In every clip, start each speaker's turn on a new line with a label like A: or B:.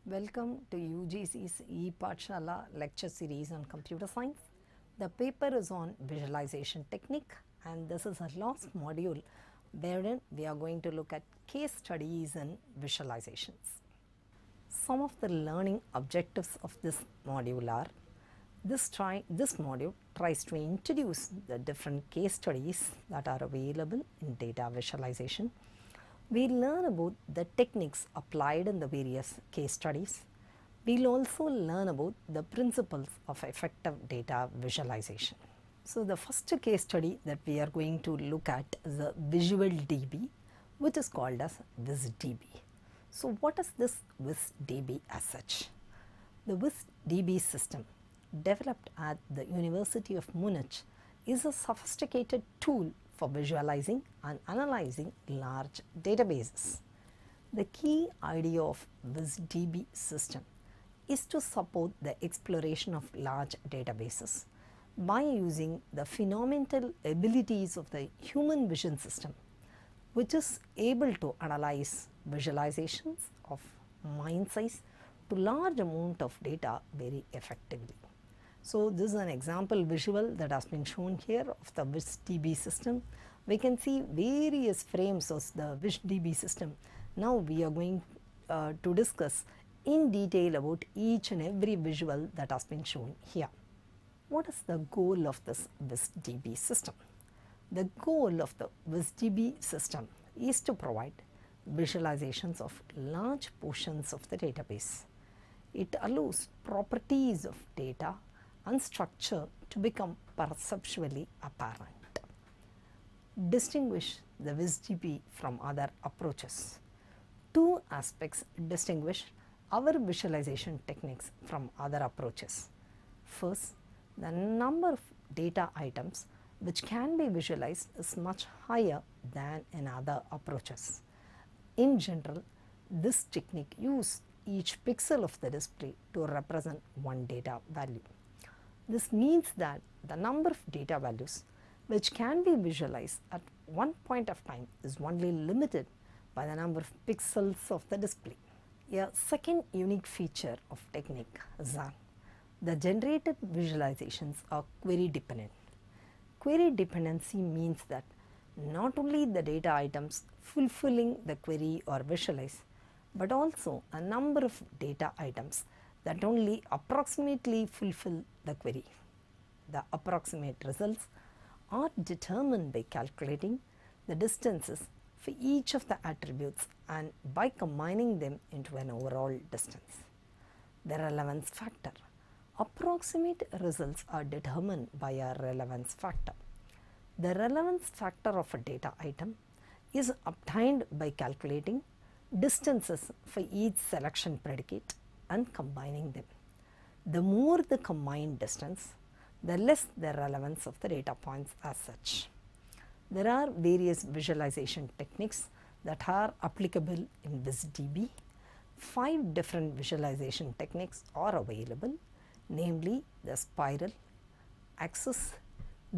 A: Welcome to UGC's E-Pathshala lecture series on computer science. The paper is on visualization technique and this is our last module wherein we are going to look at case studies and visualizations. Some of the learning objectives of this module are this module tries to introduce the different case studies that are available in data visualization. We learn about the techniques applied in the various case studies. We will also learn about the principles of effective data visualization. So, the first case study that we are going to look at is a visual DB, which is called as WisDB. So, what is this WisDB as such? The WisDB system developed at the University of Munich is a sophisticated tool for visualizing and analyzing large databases. The key idea of WisDB system is to support the exploration of large databases by using the phenomenal abilities of the human vision system, which is able to analyze visualizations of mind size to large amount of data very effectively. So, this is an example visual that has been shown here of the WisDB system. We can see various frames of the WisDB system. Now, we are going to discuss in detail about each and every visual that has been shown here. What is the goal of this WisDB system? The goal of the WisDB system is to provide visualizations of large portions of the database. It allows properties of data and structure to become perceptually apparent. Distinguish the WisDB from other approaches. Two aspects distinguish our visualization techniques from other approaches. First, the number of data items which can be visualized is much higher than in other approaches. In general, this technique uses each pixel of the display to represent one data value. This means that the number of data values which can be visualized at one point of time is only limited by the number of pixels of the display. A second unique feature of technique is that the generated visualizations are query dependent. Query dependency means that not only the data items fulfilling the query are visualized, but also a number of data items that only approximately fulfill the query. The approximate results are determined by calculating the distances for each of the attributes and by combining them into an overall distance. The relevance factor. Approximate results are determined by a relevance factor. The relevance factor of a data item is obtained by calculating distances for each selection predicate and combining them. The more the combined distance, the less the relevance of the data points as such. There are various visualization techniques that are applicable in WisDB. 5 different visualization techniques are available, namely the spiral, axis,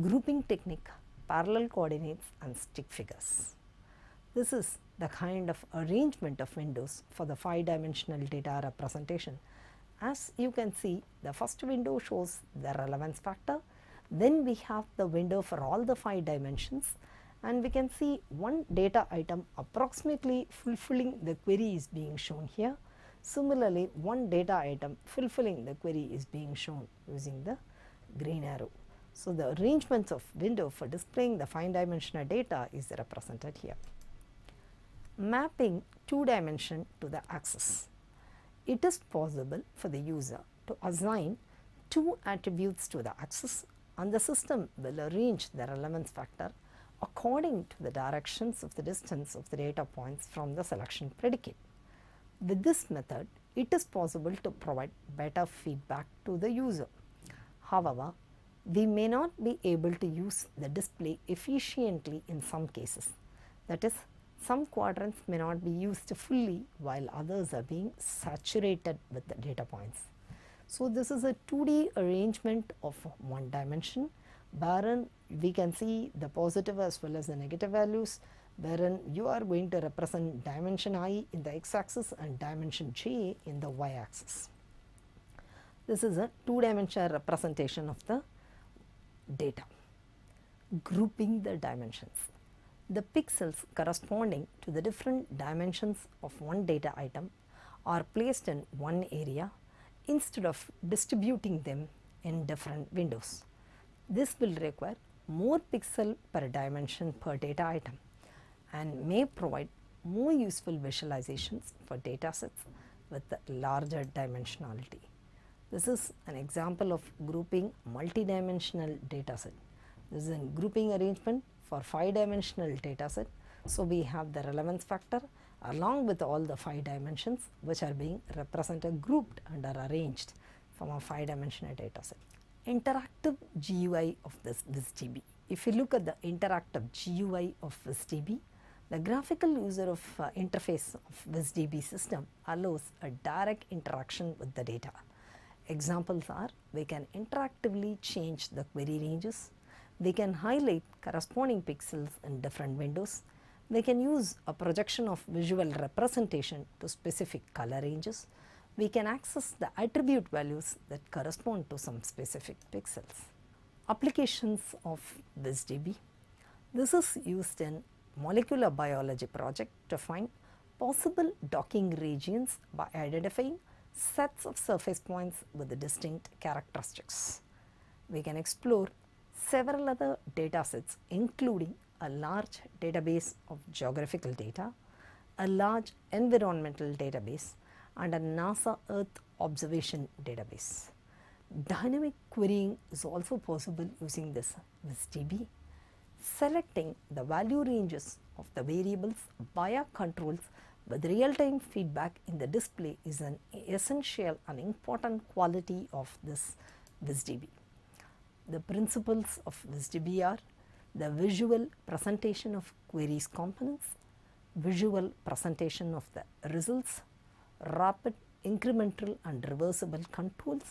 A: grouping technique, parallel coordinates and stick figures. This is the kind of arrangement of windows for the 5-dimensional data representation. As you can see, the first window shows the relevance factor, then we have the window for all the 5 dimensions and we can see one data item approximately fulfilling the query is being shown here. Similarly, one data item fulfilling the query is being shown using the green arrow. So, the arrangements of window for displaying the 5-dimensional data is represented here. Mapping 2 dimension to the axis. It is possible for the user to assign 2 attributes to the axis and the system will arrange the relevance factor according to the directions of the distance of the data points from the selection predicate. With this method, it is possible to provide better feedback to the user. However, we may not be able to use the display efficiently in some cases. That is, some quadrants may not be used fully while others are being saturated with the data points. So, this is a 2D arrangement of one dimension wherein we can see the positive as well as the negative values. wherein you are going to represent dimension I in the x-axis and dimension j in the y-axis. This is a two-dimensional representation of the data. Grouping the dimensions. The pixels corresponding to the different dimensions of one data item are placed in one area instead of distributing them in different windows. This will require more pixel per dimension per data item and may provide more useful visualizations for datasets with larger dimensionality. This is an example of grouping multidimensional dataset. This is a grouping arrangement for 5-dimensional dataset. So, we have the relevance factor along with all the 5 dimensions which are being represented, grouped and are arranged from a 5-dimensional dataset. Interactive GUI of this VisDB. If you look at the interactive GUI of VisDB, the graphical user of interface of VisDB system allows a direct interaction with the data. Examples are, we can interactively change the query ranges, we can highlight corresponding pixels in different windows, we can use a projection of visual representation to specific color ranges, we can access the attribute values that correspond to some specific pixels. Applications of VisDB. This is used in molecular biology project to find possible docking regions by identifying sets of surface points with distinct characteristics. We can explore several other data sets including a large database of geographical data, a large environmental database and a NASA Earth observation database. Dynamic querying is also possible using this VisDB. Selecting the value ranges of the variables via controls with real-time feedback in the display is an essential and important quality of this VisDB. The principles of VisDB are the visual presentation of queries components, visual presentation of the results, rapid incremental and reversible controls,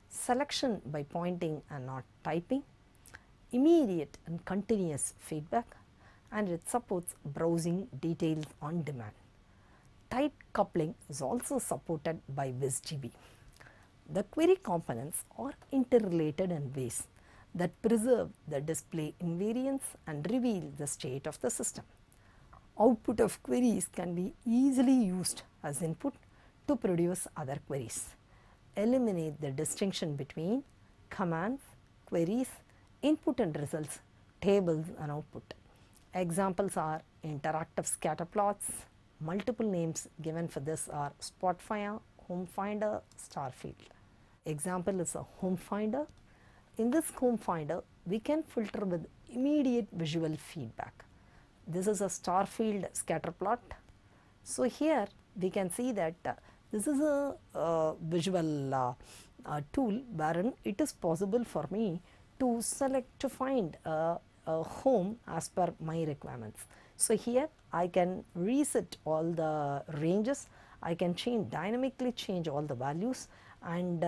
A: selection by pointing and not typing, immediate and continuous feedback, and it supports browsing details on demand. Tight coupling is also supported by VisDB. The query components are interrelated in ways that preserve the display invariance and reveal the state of the system. Output of queries can be easily used as input to produce other queries. Eliminate the distinction between commands, queries, input and results, tables and output. Examples are interactive scatter plots. Multiple names given for this are Spotfire, Home Finder, Starfield. Example is a Home Finder. In this Home Finder, we can filter with immediate visual feedback. This is a Starfield scatter plot. So here we can see that this is a visual tool wherein it is possible for me to select to find a home as per my requirements. So here I can reset all the ranges, I can dynamically change all the values and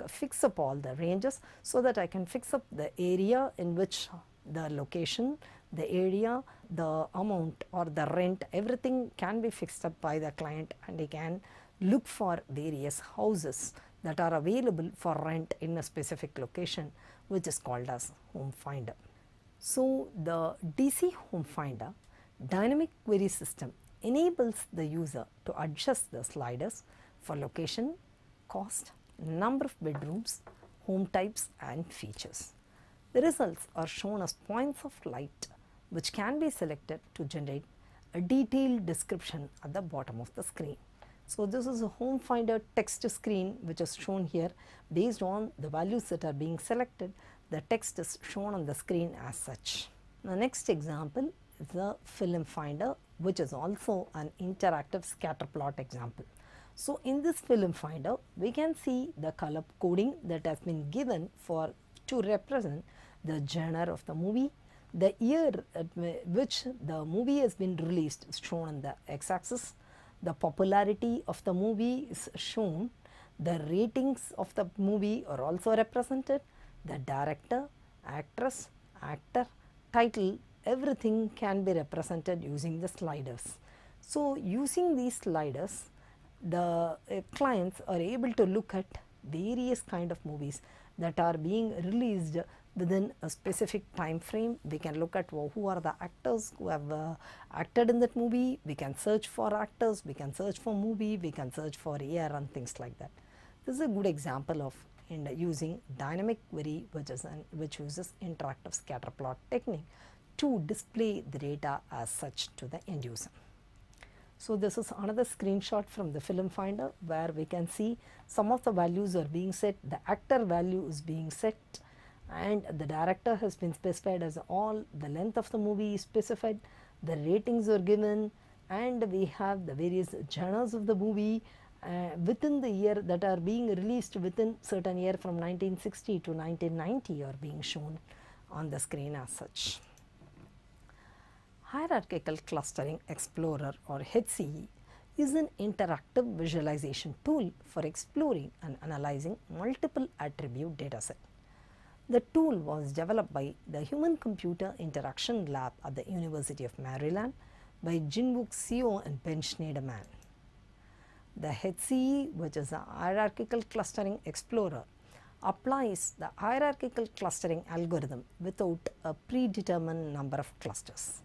A: fix up all the ranges so that I can fix up the area in which the location, the area, the amount or the rent, everything can be fixed up by the client and he can look for various houses that are available for rent in a specific location, which is called as Home Finder. So the DC Home Finder dynamic query system enables the user to adjust the sliders for location, cost, number of bedrooms, home types and features. The results are shown as points of light which can be selected to generate a detailed description at the bottom of the screen. So this is a Home Finder text screen which is shown here. Based on the values that are being selected, the text is shown on the screen as such. The next example is the Film Finder, which is also an interactive scatter plot example. So in this Film Finder, we can see the color coding that has been given to represent the genre of the movie, the year at which the movie has been released is shown on the x-axis, the popularity of the movie is shown, the ratings of the movie are also represented, the director, actress, actor, title everything can be represented using the sliders. So, using these sliders, the clients are able to look at various kind of movies that are being released within a specific time frame. We can look at who are the actors who have acted in that movie. We can search for actors, we can search for movie, we can search for year and things like that. This is a good example of using dynamic query, which uses interactive scatter plot technique to display the data as such to the end user. So, this is another screenshot from the film finder where we can see some of the values are being set, the actor value is being set, and the director has been specified as all, the length of the movie is specified, the ratings are given, and we have the various genres of the movie within the year that are being released within certain year from 1960 to 1990 are being shown on the screen as such. Hierarchical Clustering Explorer or HCE is an interactive visualization tool for exploring and analyzing multiple attribute dataset. The tool was developed by the Human Computer Interaction Lab at the University of Maryland by Jinwook Seo and Ben Schneiderman. The HCE, which is a Hierarchical Clustering Explorer, applies the hierarchical clustering algorithm without a predetermined number of clusters,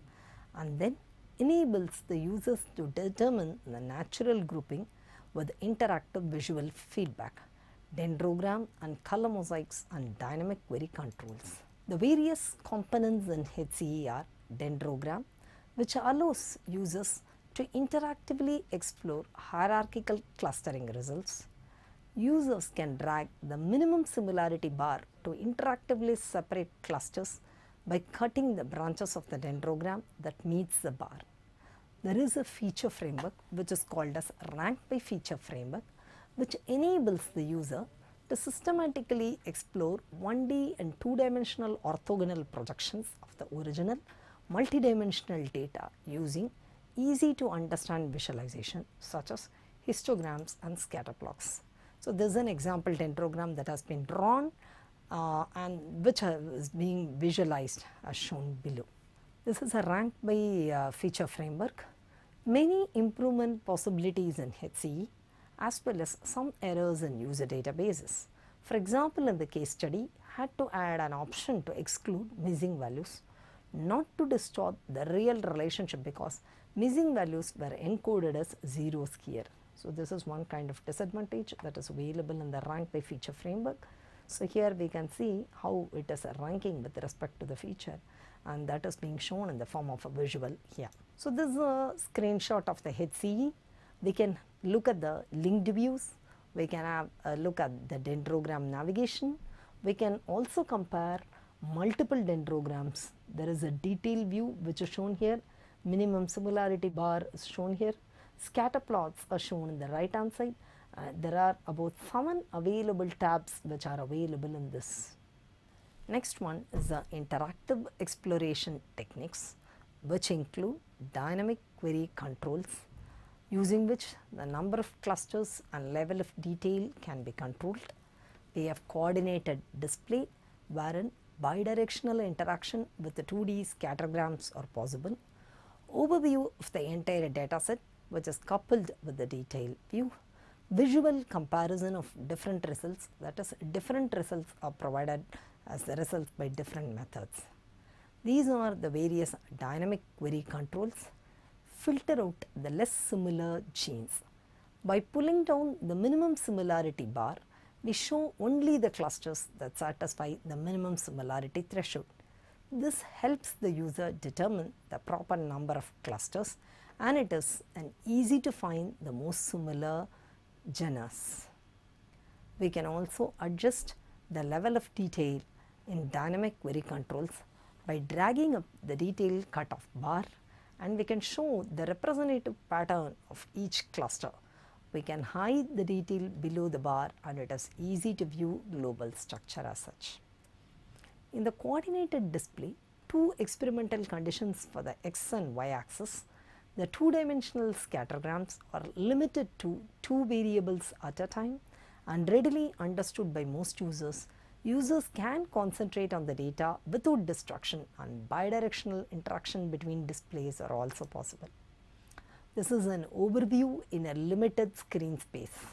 A: and then enables the users to determine the natural grouping with interactive visual feedback, dendrogram and color mosaics and dynamic query controls. The various components in HCE are dendrogram, which allows users to interactively explore hierarchical clustering results. Users can drag the minimum similarity bar to interactively separate clusters by cutting the branches of the dendrogram that meets the bar. There is a feature framework which is called as rank by feature framework, which enables the user to systematically explore 1D and 2-dimensional orthogonal projections of the original multidimensional data using easy to understand visualization such as histograms and scatter plots. So, this is an example dendrogram that has been drawn and which is being visualized as shown below. This is a rank by feature framework. Many improvement possibilities in HCE as well as some errors in user databases. For example, in the case study, had to add an option to exclude missing values, not to distort the real relationship because missing values were encoded as zeros here. So, this is one kind of disadvantage that is available in the rank by feature framework. So, here we can see how it is ranking with respect to the feature, and that is being shown in the form of a visual here. So, this is a screenshot of the HCE. We can look at the linked views, we can have a look at the dendrogram navigation, we can also compare multiple dendrograms. There is a detailed view which is shown here, minimum similarity bar is shown here, scatter plots are shown in the right hand side. There are about 7 available tabs which are available in this. Next one is the interactive exploration techniques, which include dynamic query controls, using which the number of clusters and level of detail can be controlled. We have coordinated display, wherein bidirectional interaction with the 2D scattergrams are possible. Overview of the entire dataset, which is coupled with the detail view. Visual comparison of different results, that is, different results are provided as the results by different methods. These are the various dynamic query controls. Filter out the less similar genes. By pulling down the minimum similarity bar, we show only the clusters that satisfy the minimum similarity threshold. This helps the user determine the proper number of clusters, and it is easy to find the most similar genres. We can also adjust the level of detail in dynamic query controls by dragging up the detail cutoff bar, and we can show the representative pattern of each cluster. We can hide the detail below the bar, and it is easy to view global structure as such. In the coordinated display, 2 experimental conditions for the x and y axis. The 2-dimensional scattergrams are limited to 2 variables at a time and readily understood by most users Users can concentrate on the data without distraction, and bidirectional interaction between displays are also possible. This is an overview in a limited screen space.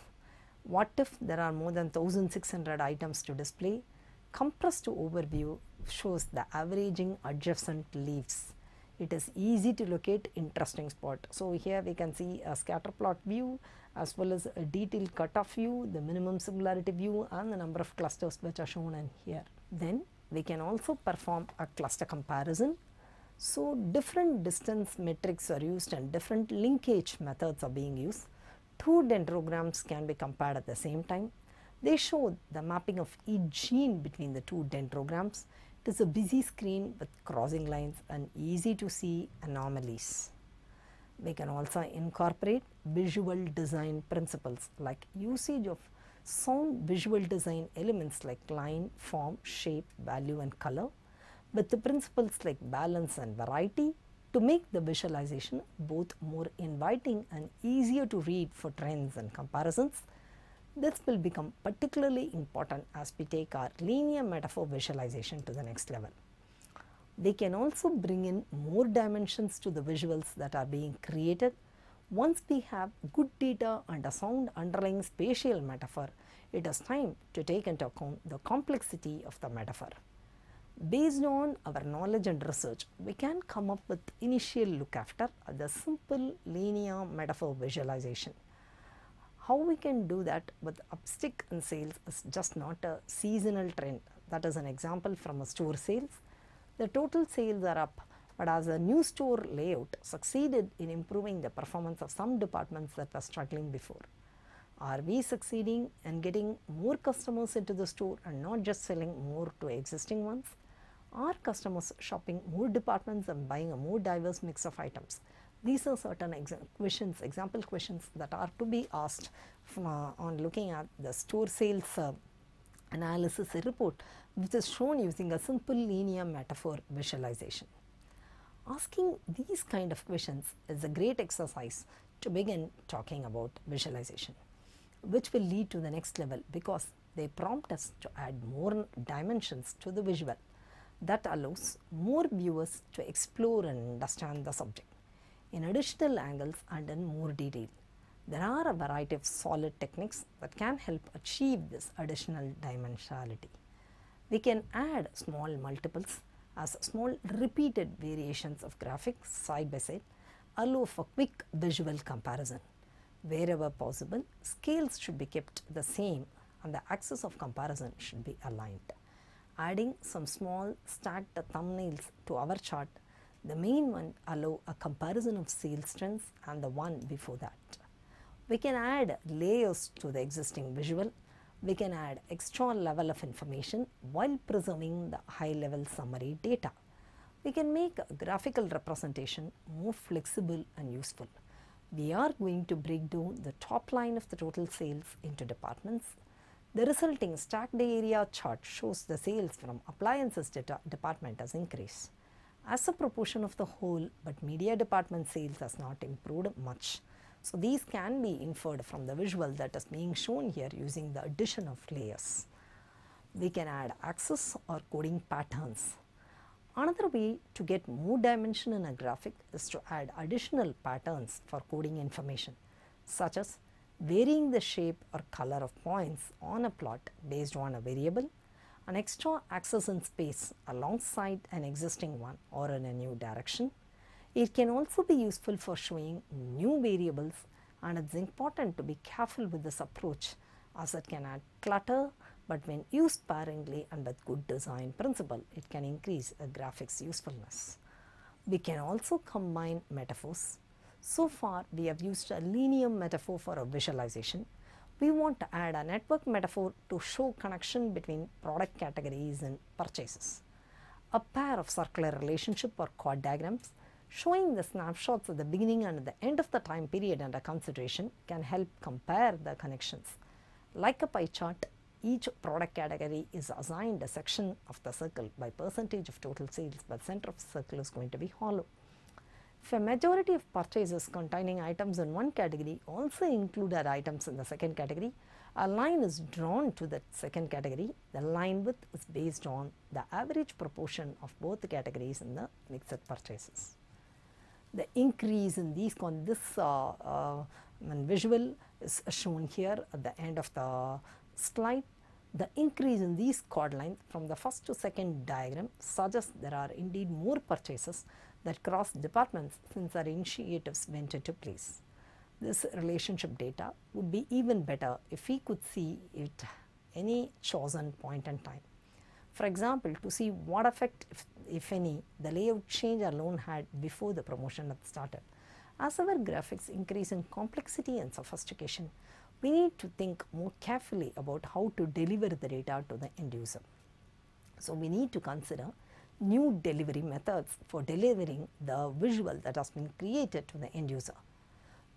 A: What if there are more than 1600 items to display? Compressed overview shows the averaging adjacent leaves. It is easy to locate interesting spot. So here we can see a scatter plot view as well as a detailed cutoff view, the minimum similarity view, and the number of clusters which are shown in here. Then we can also perform a cluster comparison. So different distance metrics are used and different linkage methods are being used. Two dendrograms can be compared at the same time. They show the mapping of each gene between the two dendrograms. It is a busy screen with crossing lines and easy to see anomalies. We can also incorporate visual design principles like usage of sound visual design elements like line, form, shape, value and color, with the principles like balance and variety to make the visualization both more inviting and easier to read for trends and comparisons. This will become particularly important as we take our linear metaphor visualization to the next level. We can also bring in more dimensions to the visuals that are being created. Once we have good data and a sound underlying spatial metaphor, it is time to take into account the complexity of the metaphor. Based on our knowledge and research, we can come up with initial look after the simple linear metaphor visualization. How we can do that with upstick in sales is just not a seasonal trend. That is an example from a store sales. The total sales are up, but as a new store layout succeeded in improving the performance of some departments that were struggling before. Are we succeeding in getting more customers into the store and not just selling more to existing ones? Are customers shopping more departments and buying a more diverse mix of items? These are certain example questions that are to be asked on looking at the store sales analysis report, which is shown using a simple linear metaphor visualization. Asking these kind of questions is a great exercise to begin talking about visualization, which will lead to the next level because they prompt us to add more dimensions to the visual that allows more viewers to explore and understand the subject in additional angles and in more detail. There are a variety of solid techniques that can help achieve this additional dimensionality. We can add small multiples as small repeated variations of graphics side by side allow for quick visual comparison. Wherever possible, scales should be kept the same and the axis of comparison should be aligned. Adding some small stacked thumbnails to our chart, the main one allow a comparison of sales trends and the one before that. We can add layers to the existing visual. We can add extra level of information while preserving the high level summary data. We can make a graphical representation more flexible and useful. We are going to break down the top line of the total sales into departments. The resulting stacked area chart shows the sales from appliances department has increased as a proportion of the whole, but media department sales has not improved much. So these can be inferred from the visual that is being shown here using the addition of layers. We can add axis or coding patterns. Another way to get more dimension in a graphic is to add additional patterns for coding information, such as varying the shape or color of points on a plot based on a variable, an extra axis in space alongside an existing one or in a new direction. It can also be useful for showing new variables, and it's important to be careful with this approach as it can add clutter, but when used sparingly and with good design principle, it can increase a graphic's usefulness. We can also combine metaphors. So far, we have used a linear metaphor for a visualization. We want to add a network metaphor to show connection between product categories and purchases. A pair of circular relationship or chord diagrams showing the snapshots at the beginning and at the end of the time period under consideration can help compare the connections. Like a pie chart, each product category is assigned a section of the circle by percentage of total sales, but center of the circle is going to be hollow. If a majority of purchases containing items in one category also included items in the second category, a line is drawn to the second category. The line width is based on the average proportion of both the categories in the mixed purchases. The increase in these visual is shown here at the end of the slide. The increase in these chord lines from the first to second diagram suggests there are indeed more purchases that cross departments since our initiatives went into place. This relationship data would be even better if we could see it at any chosen point in time. For example, to see what effect, if any, the layout change alone had before the promotion had started. As our graphics increase in complexity and sophistication, we need to think more carefully about how to deliver the data to the end user. So, we need to consider new delivery methods for delivering the visual that has been created to the end user.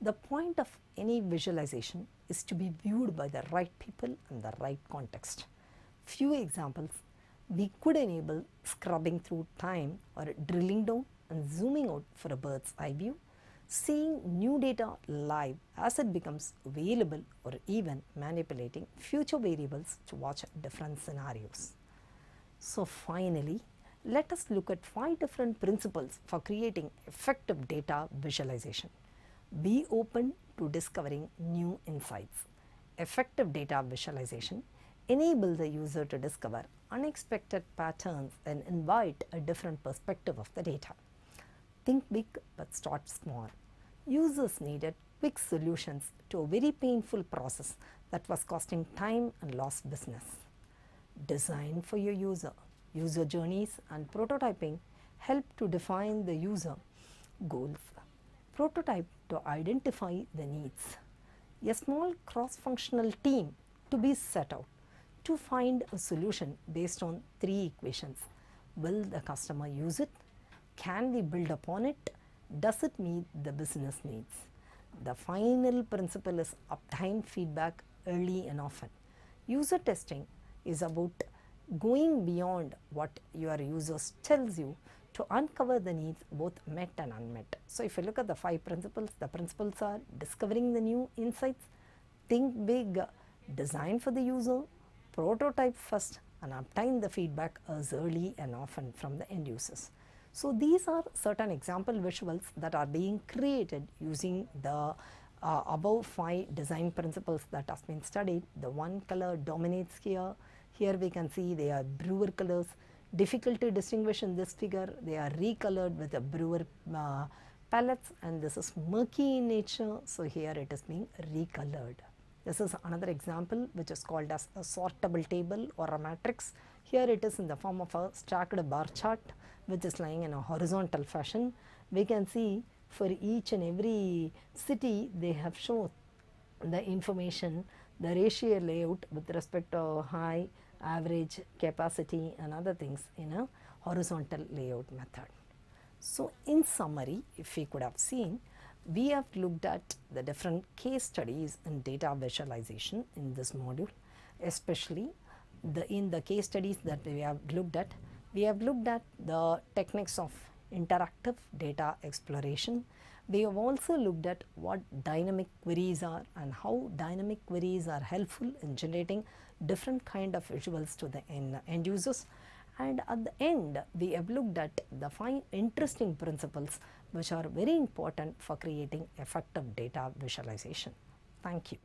A: The point of any visualization is to be viewed by the right people in the right context. Few examples: we could enable scrubbing through time or drilling down and zooming out for a bird's eye view, seeing new data live as it becomes available, or even manipulating future variables to watch different scenarios. So finally, let us look at 5 different principles for creating effective data visualization. Be open to discovering new insights. Effective data visualization enable the user to discover unexpected patterns and invite a different perspective of the data. Think big but start small. Users needed quick solutions to a very painful process that was costing time and lost business. Design for your user. User journeys and prototyping help to define the user goals. Prototype to identify the needs. A small cross-functional team to be set out to find a solution based on 3 equations. Will the customer use it? Can we build upon it? Does it meet the business needs? The final principle is obtain feedback early and often. User testing is about going beyond what your users tells you to uncover the needs both met and unmet. So if you look at the 5 principles, the principles are discovering the new insights, think big, design for the user, prototype first, and obtain the feedback as early and often from the end users. So these are certain example visuals that are being created using the above 5 design principles that has been studied. The one color dominates here. Here we can see they are brewer colors. Difficult to distinguish in this figure. They are recolored with the brewer palettes, and this is murky in nature. So here it is being recolored. This is another example which is called as a sortable table or a matrix. Here it is in the form of a stacked bar chart which is lying in a horizontal fashion. We can see for each and every city they have shown the information, the ratio layout with respect to high, average, capacity and other things in a horizontal layout method. So in summary, if we could have seen, we have looked at the different case studies in data visualization in this module, especially in the case studies that we have looked at the techniques of interactive data exploration. We have also looked at what dynamic queries are and how dynamic queries are helpful in generating different kind of visuals to the end users. And at the end, we have looked at the 5 interesting principles which are very important for creating effective data visualization. Thank you.